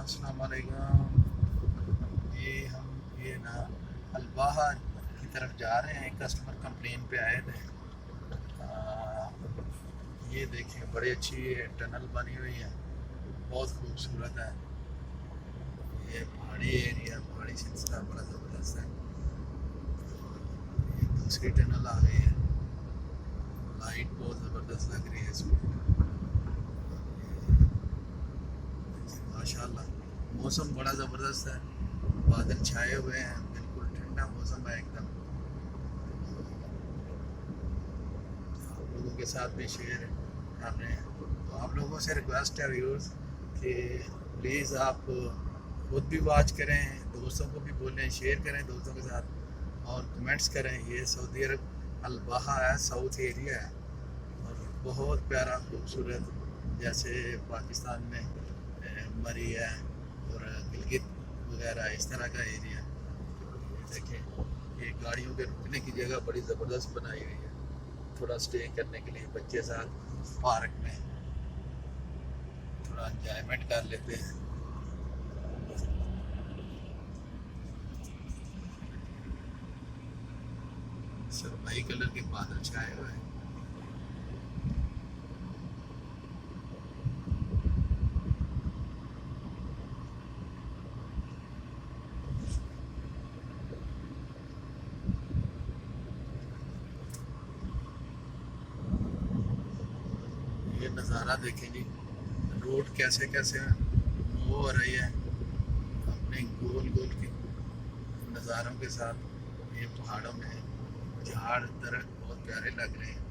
अस्सलाम वालेकुम। ये ना अलबाहा की तरफ जा रहे हैं। कस्टमर कंप्लेन पे आए थे। ये देखें, बड़ी अच्छी टनल बनी हुई है, बहुत खूबसूरत है। ये पहाड़ी एरिया, पहाड़ी सिलसिला बड़ा ज़बरदस्त है। ये दूसरी टनल आ गई है, लाइट बहुत ज़बरदस्त लग रही है इसमें। माशाल्लाह मौसम बड़ा ज़बरदस्त है, बादल छाए हुए हैं, बिल्कुल ठंडा मौसम है एकदम। आप लोगों के साथ भी शेयर कर रहे हैं, तो आप लोगों से रिक्वेस्ट है व्यूअर्स कि प्लीज़ आप खुद भी वॉच करें, दोस्तों को भी बोलें, शेयर करें दोस्तों के साथ और कमेंट्स करें। ये सऊदी अरब अलबाहा है, साउथ एरिया है और बहुत प्यारा खूबसूरत, जैसे पाकिस्तान में मरी है और गिलगित वगैरह इस तरह का एरिया। ये देखें, ये गाड़ियों के रुकने की जगह बड़ी ज़बरदस्त बनाई हुई है, थोड़ा स्टे करने के लिए बच्चे साथ पार्क में थोड़ा एंजॉयमेंट कर लेते हैं। सरमई कलर के बादल छाए हुए हैं। ये नज़ारा देखें जी, रोड कैसे कैसे मूव हो रही है अपने गोल गोल के नज़ारों के साथ। ये पहाड़ों में झाड़ दरख्त बहुत प्यारे लग रहे हैं।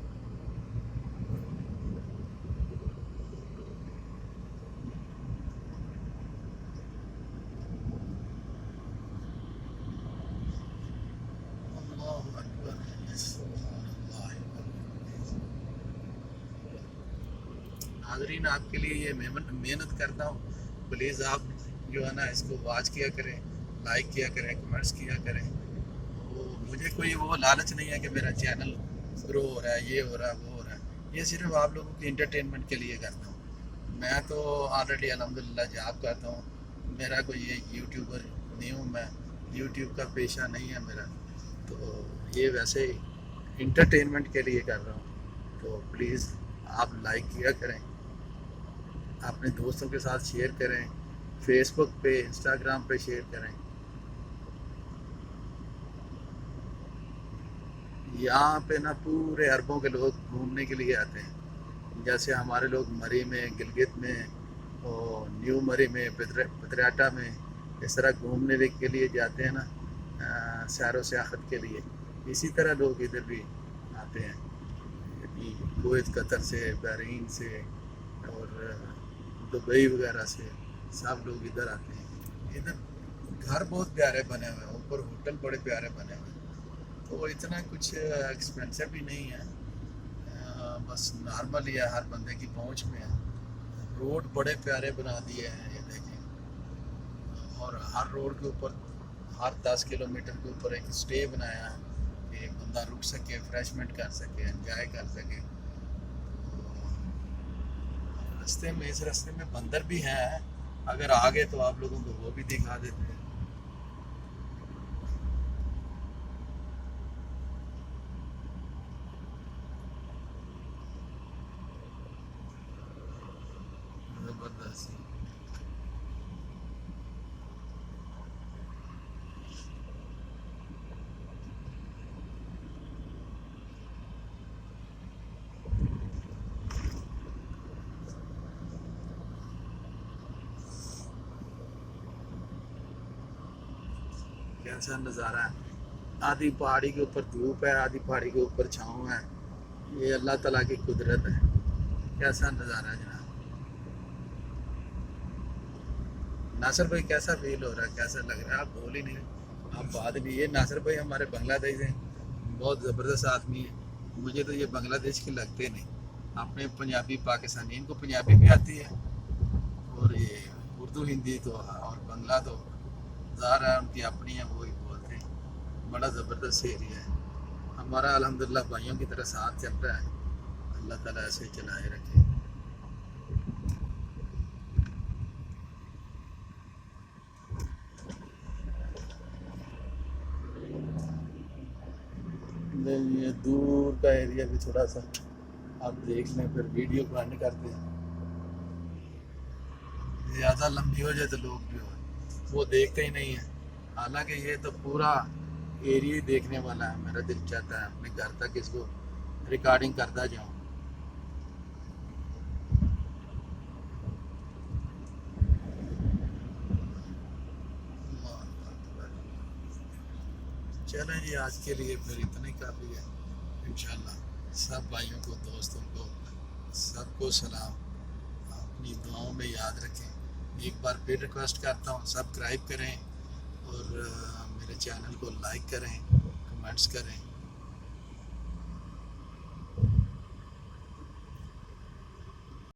अल्लाहु अकबर, नाजरीन आपके लिए ये मेहनत करता हूँ, प्लीज़ आप जो है ना इसको वॉच किया करें, लाइक किया करें, कमेंट्स किया करें। तो मुझे कोई वो लालच नहीं है कि मेरा चैनल ग्रो हो रहा है, ये हो रहा है, वो हो रहा है। ये सिर्फ आप लोगों की इंटरटेनमेंट के लिए करता हूँ। मैं तो ऑलरेडी अल्हम्दुलिल्लाह जॉब करता हूँ, मेरा कोई ये यूट्यूबर नहीं हूँ, मैं यूट्यूब का पेशा नहीं है मेरा। तो ये वैसे ही इंटरटेनमेंट के लिए कर रहा हूँ। तो प्लीज़ आप लाइक किया करें, अपने दोस्तों के साथ शेयर करें, फेसबुक पे, इंस्टाग्राम पे शेयर करें। यहाँ पे ना पूरे अरबों के लोग घूमने के लिए आते हैं, जैसे हमारे लोग मरी में, गिलगित में और न्यू मरी में, पतराटा में इस तरह घूमने के लिए जाते हैं ना, सैर व सियाहत के लिए। इसी तरह लोग इधर भी आते हैं, कुवैत, कतर से, बहरीन से और दुबई वगैरह से सब लोग इधर आते हैं। इधर घर बहुत प्यारे बने हुए हैं, ऊपर होटल बड़े प्यारे बने हुए हैं, तो इतना कुछ एक्सपेंसिव भी नहीं है, बस नॉर्मल ही है, हर बंदे की पहुंच में है। रोड बड़े प्यारे बना दिए हैं, ये देखें, और हर रोड के ऊपर हर 10 किलोमीटर के ऊपर एक स्टे बनाया है कि बंदा रुक सके, फ्रेशमेंट कर सके, एंजॉय कर सके। रास्ते में, इस रास्ते में बंदर भी हैं, अगर आगे तो आप लोगों को वो भी दिखा देते हैं। जबरदस्त। कैसा नज़ारा है, आधी पहाड़ी के ऊपर धूप है, आधी पहाड़ी के ऊपर छाँव है। ये अल्लाह ताला की कुदरत है। कैसा नज़ारा है जनाब। नासिर भाई कैसा फील हो रहा है, कैसा लग रहा है? आप बोल ही नहीं, आप बात नहीं। ये नासिर भाई हमारे बांग्लादेश से बहुत ज़बरदस्त आदमी है, मुझे तो ये बांग्लादेश के लगते नहीं। अपने पंजाबी पाकिस्तानी, इनको पंजाबी भी आती है और ये उर्दू हिंदी तो, और बंगला तो ज़ाहिर है उनकी अपनी है, वो ही बोलते हैं। बड़ा ज़बरदस्त एरिया है हमारा, अल्हम्दुलिल्लाह भाइयों की तरह साथ चल रहा है। अल्लाह ताला ऐसे चलाए रखे। یہ دور کا ایریا بھی تھوڑا سا آپ دیکھ لیں، پھر ویڈیو بند کرتے ہیں، زیادہ لمبی ہو جائے تو لوگ بھی وہ دیکھتے ہی نہیں ہیں، حالانکہ یہ تو پورا ایریا ہی دیکھنے والا ہے۔ میرا دل چاہتا ہے اپنے گھر تک اس کو ریکارڈنگ کرتا جاؤں۔ چلیں جی، آج کے لیے پھر اتنا ہی کافی ہے۔ انشاءاللہ سب بھائیوں کو، دوستوں کو، سب کو سلام، اپنی دعاؤں میں یاد رکھیں۔ ایک بار پھر ریکویسٹ کرتا ہوں، سبسکرائب کریں اور میرے چینل کو لائک کریں، کمنٹس کریں۔